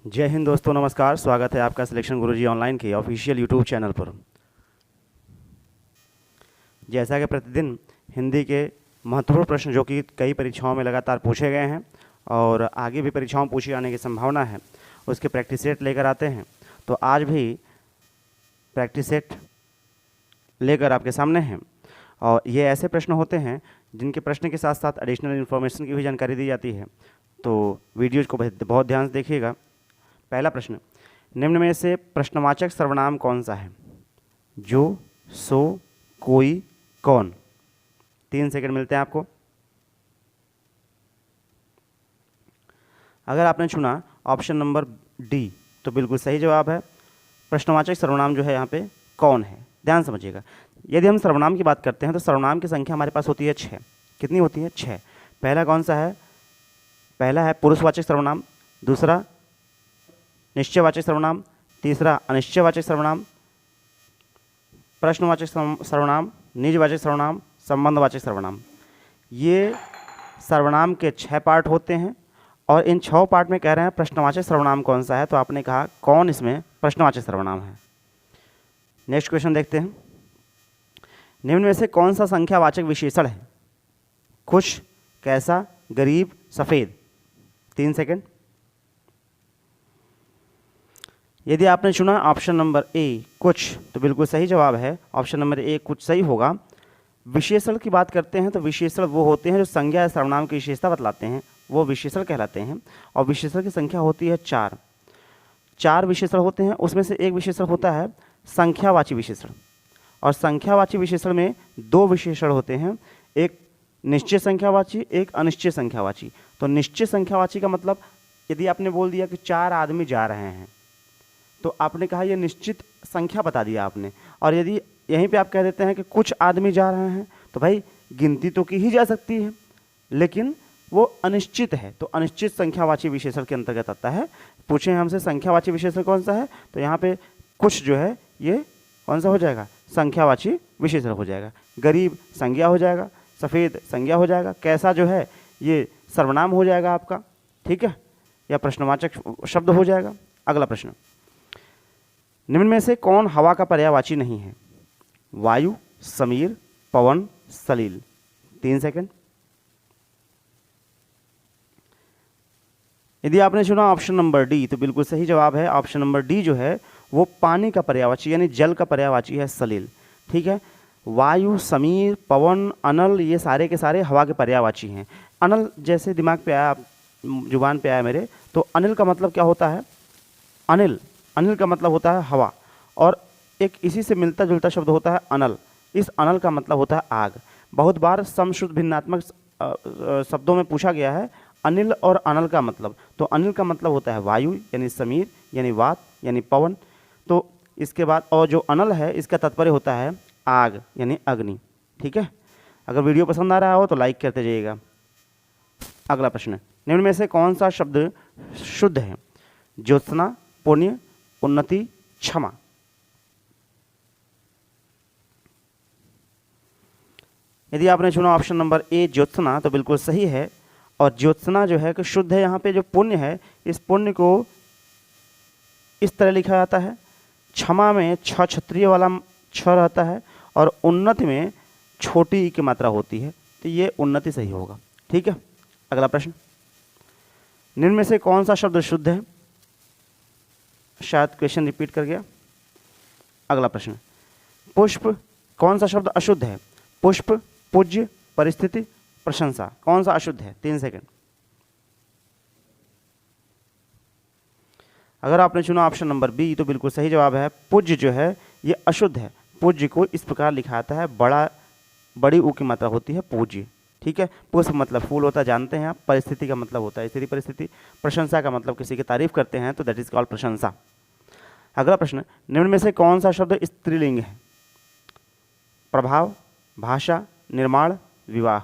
जय हिंद दोस्तों, नमस्कार। स्वागत है आपका सिलेक्शन गुरुजी ऑनलाइन के ऑफिशियल यूट्यूब चैनल पर। जैसा कि प्रतिदिन हिंदी के महत्वपूर्ण प्रश्न जो कि कई परीक्षाओं में लगातार पूछे गए हैं और आगे भी परीक्षाओं में पूछे जाने की संभावना है, उसके प्रैक्टिस सेट लेकर आते हैं। तो आज भी प्रैक्टिस सेट लेकर आपके सामने हैं और ये ऐसे प्रश्न होते हैं जिनके प्रश्न के साथ साथ एडिशनल इन्फॉर्मेशन की भी जानकारी दी जाती है। तो वीडियोज़ को बहुत ध्यान से देखिएगा। पहला प्रश्न, निम्न में से प्रश्नवाचक सर्वनाम कौन सा है? जो, सो, कोई, कौन। 3 सेकंड मिलते हैं आपको। अगर आपने चुना ऑप्शन नंबर डी तो बिल्कुल सही जवाब है। प्रश्नवाचक सर्वनाम जो है यहाँ पे कौन है, ध्यान समझिएगा। यदि हम सर्वनाम की बात करते हैं तो सर्वनाम की संख्या हमारे पास होती है 6। कितनी होती है? 6। पहला कौन सा है? पहला है पुरुषवाचक सर्वनाम, दूसरा निश्चयवाचक सर्वनाम, तीसरा अनिश्चयवाचक सर्वनाम, प्रश्नवाचक सर्वनाम, निजवाचक सर्वनाम, संबंधवाचक सर्वनाम। ये सर्वनाम के 6 पार्ट होते हैं और इन 6 पार्ट में कह रहे हैं प्रश्नवाचक सर्वनाम कौन सा है, तो आपने कहा कौन इसमें प्रश्नवाचक सर्वनाम है। नेक्स्ट क्वेश्चन देखते हैं। निम्न में से कौन सा संख्यावाचक विशेषण है? खुश, कैसा, गरीब, सफ़ेद। 3 सेकंड। यदि आपने चुना ऑप्शन नंबर ए कुछ तो बिल्कुल सही जवाब है। ऑप्शन नंबर ए कुछ सही होगा। विशेषण की बात करते हैं तो विशेषण वो होते हैं जो संज्ञा या सर्वनाम की विशेषता बतलाते हैं, वो विशेषण कहलाते हैं। और विशेषण की संख्या होती है 4। 4 विशेषण होते हैं, उसमें से एक विशेषण होता है संख्यावाची विशेषण। और संख्यावाची विशेषण में 2 विशेषण होते हैं, एक निश्चय संख्यावाची, एक अनिश्चय संख्यावाची। तो निश्चय संख्यावाची का मतलब, यदि आपने बोल दिया कि 4 आदमी जा रहे हैं तो आपने कहा ये निश्चित संख्या बता दिया आपने। और यदि यहीं पे आप कह देते हैं कि कुछ आदमी जा रहे हैं तो भाई गिनती तो की ही जा सकती है, लेकिन वो अनिश्चित है, तो अनिश्चित संख्यावाची विशेषण के अंतर्गत आता है। पूछे हमसे संख्यावाची विशेषण कौन सा है, तो यहाँ पे कुछ जो है ये कौन सा हो जाएगा? संख्यावाची विशेषण हो जाएगा। गरीब संज्ञा हो जाएगा, सफ़ेद संज्ञा हो जाएगा, कैसा जो है ये सर्वनाम हो जाएगा आपका, ठीक है, या प्रश्नवाचक शब्द हो जाएगा। अगला प्रश्न, निम्न में से कौन हवा का पर्यायवाची नहीं है? वायु, समीर, पवन, सलील। 3 सेकंड। यदि आपने चुना ऑप्शन नंबर डी तो बिल्कुल सही जवाब है। ऑप्शन नंबर डी जो है वो पानी का पर्यायवाची यानी जल का पर्यायवाची है, सलील। ठीक है, वायु, समीर, पवन, अनल ये सारे के सारे हवा के पर्यायवाची हैं। अनल जैसे दिमाग पे आया, जुबान पे आया मेरे, तो अनिल का मतलब क्या होता है? अनिल का मतलब होता है हवा। और एक इसी से मिलता जुलता शब्द होता है अनल। इस अनल का मतलब होता है आग। बहुत बार समश्रुत भिन्नात्मक शब्दों में पूछा गया है अनिल और अनल का मतलब। तो अनिल का मतलब होता है वायु यानी समीर यानी वात यानी पवन। तो इसके बाद और जो अनल है इसका तात्पर्य होता है आग यानी अग्नि। ठीक है, अगर वीडियो पसंद आ रहा हो तो लाइक करते जाइएगा। अगला प्रश्न, निम्न में से कौन सा शब्द शुद्ध है? ज्योत्सना, पुण्य, उन्नति, क्षमा। यदि आपने चुना ऑप्शन नंबर ए ज्योत्सना तो बिल्कुल सही है। और ज्योत्सना जो है कि शुद्ध है। यहाँ पे जो पुण्य है, इस पुण्य को इस तरह लिखा जाता है, क्षमा में 6 क्षत्रिय वाला 6 रहता है और उन्नति में छोटी ई की मात्रा होती है, तो ये उन्नति सही होगा। ठीक है, अगला प्रश्न, निम्न में से कौन सा शब्द शुद्ध है? शायद क्वेश्चन रिपीट कर गया। अगला प्रश्न, पुष्प कौन सा शब्द अशुद्ध है? पुष्प, पूज्य, परिस्थिति, प्रशंसा। कौन सा अशुद्ध है? 3 सेकंड। अगर आपने चुना ऑप्शन नंबर बी तो बिल्कुल सही जवाब है। पूज्य जो है ये अशुद्ध है। पूज्य को इस प्रकार लिखा जाता है, बड़ी ऊ की मात्रा होती है पूज्य। ठीक है, पुष्प मतलब फूल होता है, जानते हैं आप। परिस्थिति का मतलब होता है स्थिति परिस्थिति। प्रशंसा का मतलब किसी की तारीफ करते हैं तो दैट इज कॉल्ड प्रशंसा। अगला प्रश्न, निम्न में से कौन सा शब्द स्त्रीलिंग है? प्रभाव, भाषा, निर्माण, विवाह।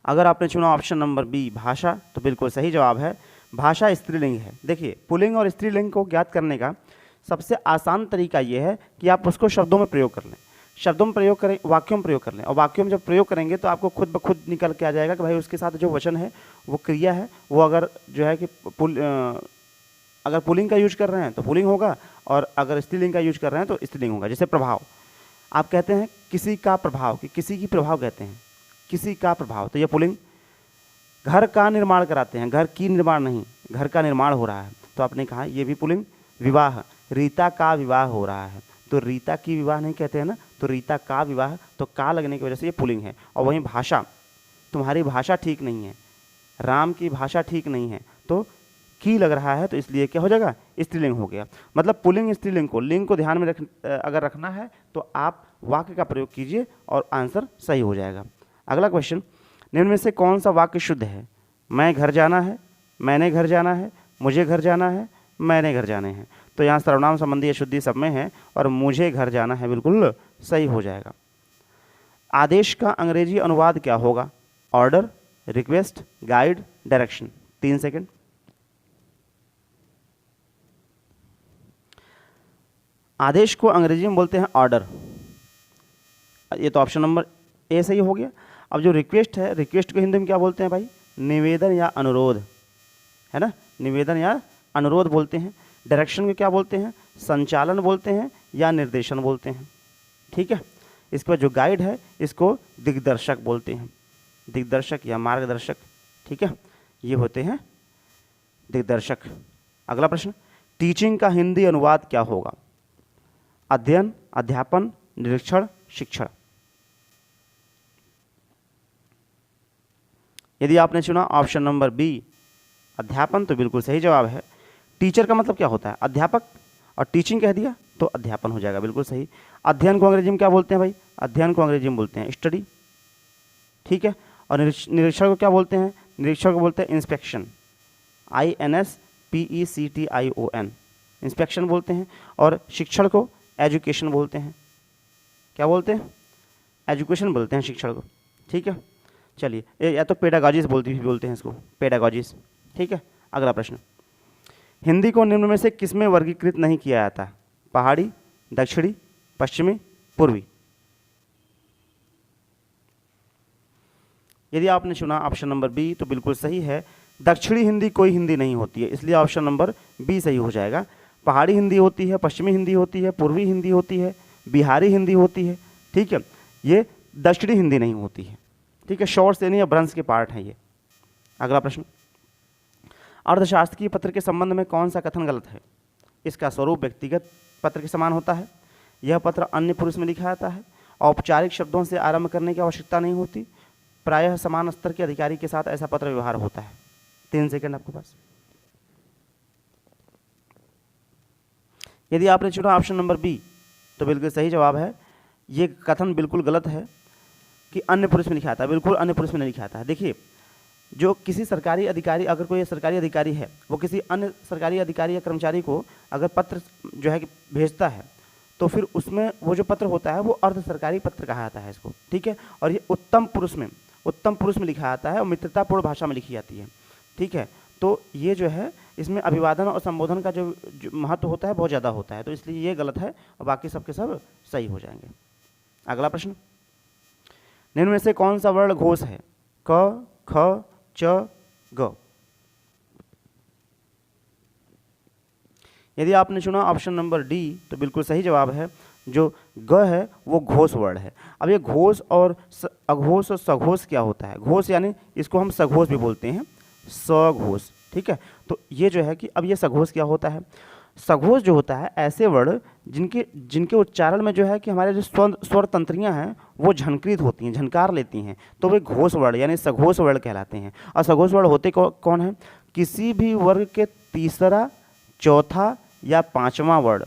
अगर आपने चुना ऑप्शन नंबर बी भाषा तो बिल्कुल सही जवाब है। भाषा स्त्रीलिंग है। देखिए, पुल्लिंग और स्त्रीलिंग को ज्ञात करने का सबसे आसान तरीका यह है कि आप उसको शब्दों में प्रयोग कर लें। शब्दों में प्रयोग करें, वाक्यों में प्रयोग कर लें, और वाक्यों में जब प्रयोग करेंगे तो आपको खुद ब खुद निकल के आ जाएगा कि भाई उसके साथ जो वचन है वो क्रिया है, वो अगर जो है कि अगर पुल्लिंग का यूज कर रहे हैं तो पुल्लिंग होगा, और अगर स्त्रीलिंग का यूज कर रहे हैं तो स्त्रीलिंग होगा। जैसे प्रभाव, आप कहते हैं किसी का प्रभाव, कि किसी की प्रभाव कहते हैं, किसी का प्रभाव, तो ये पुल्लिंग। घर का निर्माण कराते हैं, घर की निर्माण नहीं, घर का निर्माण हो रहा है, तो आपने कहा ये भी पुल्लिंग। विवाह, रीता का विवाह हो रहा है, तो रीता की विवाह नहीं कहते हैं ना, तो रीता का विवाह, तो का लगने की वजह से ये पुल्लिंग है। और वहीं भाषा, तुम्हारी भाषा ठीक नहीं है, राम की भाषा ठीक नहीं है, तो की लग रहा है, तो इसलिए क्या हो जाएगा, स्त्रीलिंग हो गया। मतलब पुल्लिंग स्त्रीलिंग को, लिंग को ध्यान में अगर रखना है तो आप वाक्य का प्रयोग कीजिए और आंसर सही हो जाएगा। अगला क्वेश्चन, निम्न में से कौन सा वाक्य शुद्ध है? मैं घर जाना है, मैंने घर जाना है, मुझे घर जाना है, मैंने घर जाने हैं। तो यहाँ सर्वनाम संबंधी अशुद्धि सब में है, और मुझे घर जाना है बिल्कुल सही हो जाएगा। आदेश का अंग्रेजी अनुवाद क्या होगा? Order, request, guide, direction. 3 second. आदेश को अंग्रेजी में बोलते हैं ऑर्डर, ये तो ऑप्शन नंबर ए सही हो गया। अब जो रिक्वेस्ट है, रिक्वेस्ट को हिंदी में क्या बोलते हैं भाई? निवेदन या अनुरोध, है ना, निवेदन या अनुरोध बोलते हैं। डायरेक्शन को क्या बोलते हैं? संचालन बोलते हैं या निर्देशन बोलते हैं। ठीक है, इसके बाद जो गाइड है इसको दिग्दर्शक बोलते हैं, दिग्दर्शक या मार्गदर्शक। ठीक है, ये होते हैं दिग्दर्शक। अगला प्रश्न, टीचिंग का हिंदी अनुवाद क्या होगा? अध्ययन, अध्यापन, निरीक्षण, शिक्षण। यदि आपने चुना ऑप्शन नंबर बी अध्यापन, तो बिल्कुल सही जवाब है। टीचर का मतलब क्या होता है? अध्यापक, और टीचिंग कह दिया तो अध्यापन हो जाएगा, बिल्कुल सही। अध्ययन को अंग्रेजी में क्या बोलते हैं भाई? अध्ययन को अंग्रेजी में बोलते हैं स्टडी। ठीक है, और निरीक्षण को क्या बोलते हैं? निरीक्षण को बोलते हैं इंस्पेक्शन, INSPECTION, इंस्पेक्शन बोलते हैं। और शिक्षण को एजुकेशन बोलते हैं। क्या बोलते हैं? एजुकेशन बोलते हैं शिक्षण को। ठीक है, चलिए, या तो पेडागॉजिस बोलते हैं इसको, पेडागॉजिस। ठीक है, अगला प्रश्न, हिंदी को निम्न में से किसमें वर्गीकृत नहीं किया जाता? पहाड़ी, दक्षिणी, पश्चिमी, पूर्वी। यदि आपने चुना ऑप्शन नंबर बी तो बिल्कुल सही है। दक्षिणी हिंदी कोई हिंदी नहीं होती है, इसलिए ऑप्शन नंबर बी सही हो जाएगा। पहाड़ी हिंदी होती है, पश्चिमी हिंदी होती है, पूर्वी हिंदी होती है, बिहारी हिंदी होती है। ठीक है, ये दक्षिणी हिंदी नहीं होती है। ठीक है, शॉर्ट्स यानी ब्रंश के पार्ट हैं ये। अगला प्रश्न, अर्थशास्त्र की पत्र के संबंध में कौन सा कथन गलत है? इसका स्वरूप व्यक्तिगत पत्र के समान होता है, यह पत्र अन्य पुरुष में लिखा जाता है, औपचारिक शब्दों से आरंभ करने की आवश्यकता नहीं होती, प्रायः समान स्तर के अधिकारी के साथ ऐसा पत्र व्यवहार होता है। 3 सेकंड आपके पास। यदि आपने चुना ऑप्शन नंबर बी तो बिल्कुल सही जवाब है। ये कथन बिल्कुल गलत है कि अन्य पुरुष में लिखा आता है, बिल्कुल अन्य पुरुष में नहीं लिखा आता है। देखिए, जो किसी सरकारी अधिकारी, अगर कोई सरकारी अधिकारी है, वो किसी अन्य सरकारी अधिकारी या कर्मचारी को अगर पत्र जो है कि भेजता है, तो फिर उसमें वो जो पत्र होता है वो अर्ध सरकारी पत्र कहा जाता है इसको। ठीक है, और ये उत्तम पुरुष में लिखा जाता है और मित्रतापूर्ण भाषा में लिखी जाती है। ठीक है, तो ये जो है इसमें अभिवादन और संबोधन का जो महत्व होता है बहुत ज़्यादा होता है, तो इसलिए ये गलत है और बाकी सबके सब सही हो जाएंगे। अगला प्रश्न, निम्न में से कौन सा वर्ण घोष है? क, ख, च, ग। यदि आपने चुना ऑप्शन नंबर डी तो बिल्कुल सही जवाब है। जो ग है वो घोष वर्ण है। अब ये घोष और अघोष और सघोष क्या होता है? घोष यानी इसको हम सघोष भी बोलते हैं, सघोष। ठीक है, तो ये जो है कि अब ये सघोष क्या होता है? सघोष जो होता है ऐसे वर्ण जिनके उच्चारण में जो है कि हमारे जो स्वर तंत्रियाँ हैं वो झनकृत होती हैं, झनकार लेती हैं, तो वे घोष वर्ण यानी सघोष वर्ण कहलाते हैं। और सघोष वर्ण होते कौन है? किसी भी वर्ग के तीसरा, चौथा या पांचवा वर्ण।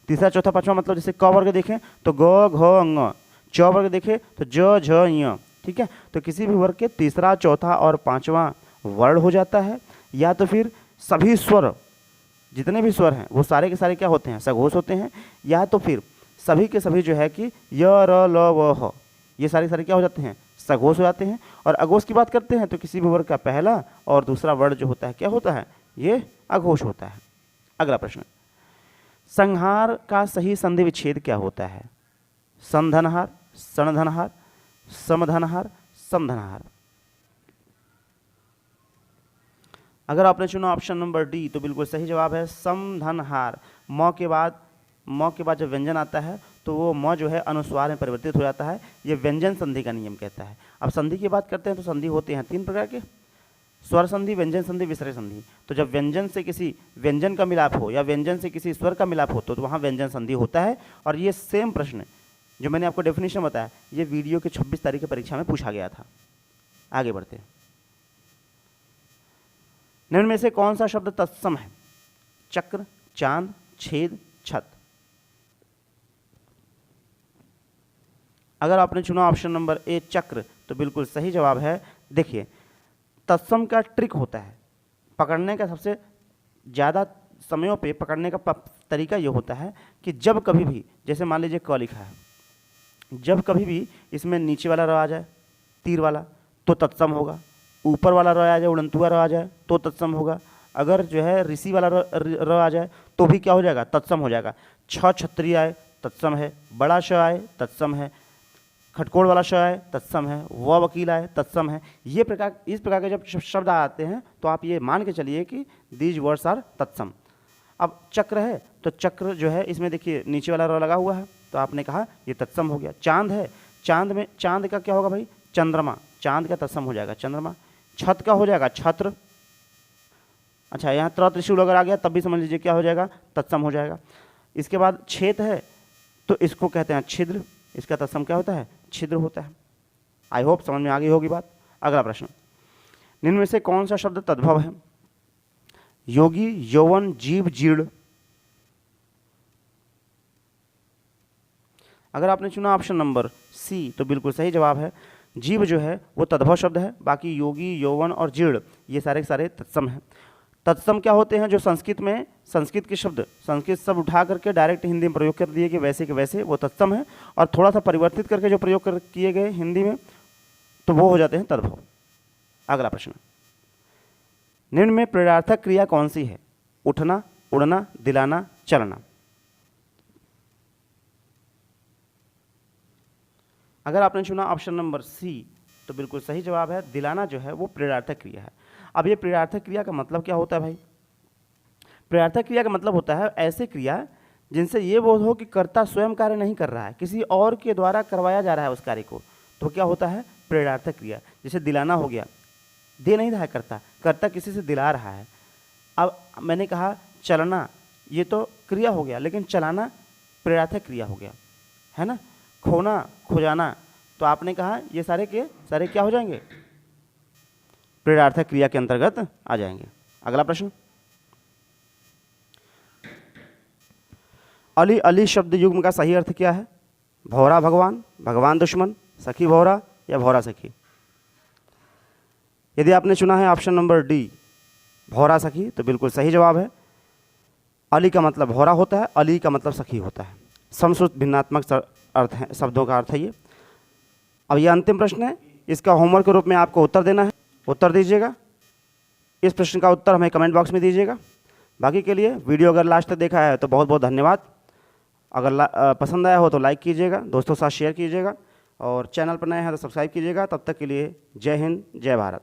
तीसरा, चौथा, पांचवा मतलब जैसे क वर्ग देखें तो ग, घ, अंग, च वर्ग देखें तो ज, झ, ञ। ठीक है, तो किसी भी वर्ग के तीसरा, चौथा और पांचवा वर्ण हो जाता है, या तो फिर सभी स्वर, जितने भी स्वर हैं वो सारे के सारे क्या होते हैं? सघोष होते हैं, या तो फिर सभी के सभी जो है कि य, र, ल, व, ह, ये सारे सारे क्या हो जाते हैं? सघोष हो जाते हैं। और अघोष की बात करते हैं तो किसी भी वर्ग का पहला और दूसरा वर्ण जो होता है क्या होता है? ये अघोष होता है। अगला प्रश्न, संहार का सही संधि विच्छेद क्या होता है? संधनहार, सणधनहार, समधनहार, समधनहार। अगर आपने चुना ऑप्शन नंबर डी तो बिल्कुल सही जवाब है समधनहार। म के बाद जब व्यंजन आता है तो वो म जो है अनुस्वार में परिवर्तित हो जाता है। ये व्यंजन संधि का नियम कहता है। अब संधि की बात करते हैं तो संधि होते हैं 3 प्रकार के, स्वर संधि, व्यंजन संधि, विसर्ग संधि। तो जब व्यंजन से किसी व्यंजन का मिलाप हो या व्यंजन से किसी स्वर का मिलाप हो तो वहाँ व्यंजन संधि होता है। और ये सेम प्रश्न जो मैंने आपको डेफिनेशन बताया, ये वीडियो के 26 तारीख की परीक्षा में पूछा गया था। आगे बढ़ते हैं। निम्न में से कौन सा शब्द तत्सम है? चक्र, चांद, छेद, छत। अगर आपने चुना ऑप्शन नंबर ए चक्र तो बिल्कुल सही जवाब है। देखिए, तत्सम का ट्रिक होता है, पकड़ने का सबसे ज़्यादा समयों पे पकड़ने का तरीका ये होता है कि जब कभी भी, जैसे मान लीजिए क लिखा है, जब कभी भी इसमें नीचे वाला र आ जाए तीर वाला तो तत्सम होगा, ऊपर वाला र आ जाए उड़नतुआ र आ जाए तो तत्सम होगा, अगर जो है ऋषि वाला र आ जाए तो भी क्या हो जाएगा? तत्सम हो जाएगा। छ छत्री आए तत्सम है, बड़ा श आए तत्सम है, खटकोड़ वाला श आए तत्सम है, व वकील आए तत्सम है। इस प्रकार के जब शब्द आते हैं तो आप ये मान के चलिए कि दीज वर्ड्स आर तत्सम। अब चक्र है तो चक्र जो है इसमें देखिए नीचे वाला र लगा हुआ है तो आपने कहा ये तत्सम हो गया। चांद है, चांद का क्या होगा भाई? चंद्रमा, चांद का तत्सम हो जाएगा चंद्रमा। छत का हो जाएगा छत्र। अच्छा, यहाँ त्रिशूल अगर आ गया तब भी समझ लीजिए क्या हो जाएगा? तत्सम हो जाएगा। इसके बाद छेद है तो इसको कहते हैं छिद्र, इसका तत्सम क्या होता है? छिद्र होता है। आई होप समझ में आ गई होगी बात। अगला प्रश्न, निम्न में से कौन सा शब्द तद्भव है? योगी, यौवन, जीव, जीर्ण। अगर आपने चुना ऑप्शन नंबर सी तो बिल्कुल सही जवाब है। जीव जो है वो तद्भव शब्द है, बाकी योगी, यौवन और जीर्ण ये सारे के सारे तत्सम हैं। तत्सम क्या होते हैं? जो संस्कृत के शब्द, संस्कृत शब्द उठा करके डायरेक्ट हिंदी में प्रयोग कर दिए कि वैसे के वैसे वो तत्सम है, और थोड़ा सा परिवर्तित करके जो प्रयोग किए गए हिंदी में तो वो हो जाते हैं तद्भव। अगला प्रश्न, निम्न में प्रेरणार्थक क्रिया कौन सी है? उठना, उड़ना, दिलाना, चलना। अगर आपने चुना ऑप्शन नंबर सी तो बिल्कुल सही जवाब है। दिलाना जो है वो प्रेरणार्थक क्रिया है। अब ये प्रेरणार्थक क्रिया का मतलब क्या होता है भाई? प्रेरणार्थक क्रिया का मतलब होता है ऐसे क्रिया जिनसे ये बोध हो कि कर्ता स्वयं कार्य नहीं कर रहा है, किसी और के द्वारा करवाया जा रहा है उस कार्य को, तो क्या होता है? प्रेरणार्थक क्रिया। जैसे दिलाना हो गया, दे नहीं रहा है कर्ता किसी से दिला रहा है। अब मैंने कहा चलना, ये तो क्रिया हो गया, लेकिन चलाना प्रेरणार्थक क्रिया हो गया, है ना। खोना, खो जाना, तो आपने कहा ये सारे के सारे क्या हो जाएंगे? प्रेरणार्थक क्रिया के अंतर्गत आ जाएंगे। अगला प्रश्न, अली अली शब्द युग्म का सही अर्थ क्या है? भौरा भगवान, भगवान दुश्मन, सखी भौरा या भौरा सखी। यदि आपने चुना है ऑप्शन नंबर डी भौरा सखी तो बिल्कुल सही जवाब है। अली का मतलब भौरा होता है, अली का मतलब सखी होता है। समश्रुत भिन्नात्मक अर्थ है, शब्दों का अर्थ है ये। अब ये अंतिम प्रश्न है, इसका होमवर्क के रूप में आपको उत्तर देना है, उत्तर दीजिएगा। इस प्रश्न का उत्तर हमें कमेंट बॉक्स में दीजिएगा। बाकी के लिए वीडियो अगर लास्ट तक देखा है तो बहुत बहुत धन्यवाद। अगर पसंद आया हो तो लाइक कीजिएगा, दोस्तों के साथ शेयर कीजिएगा, और चैनल पर नए हैं तो सब्सक्राइब कीजिएगा। तब तक के लिए जय हिंद, जय भारत।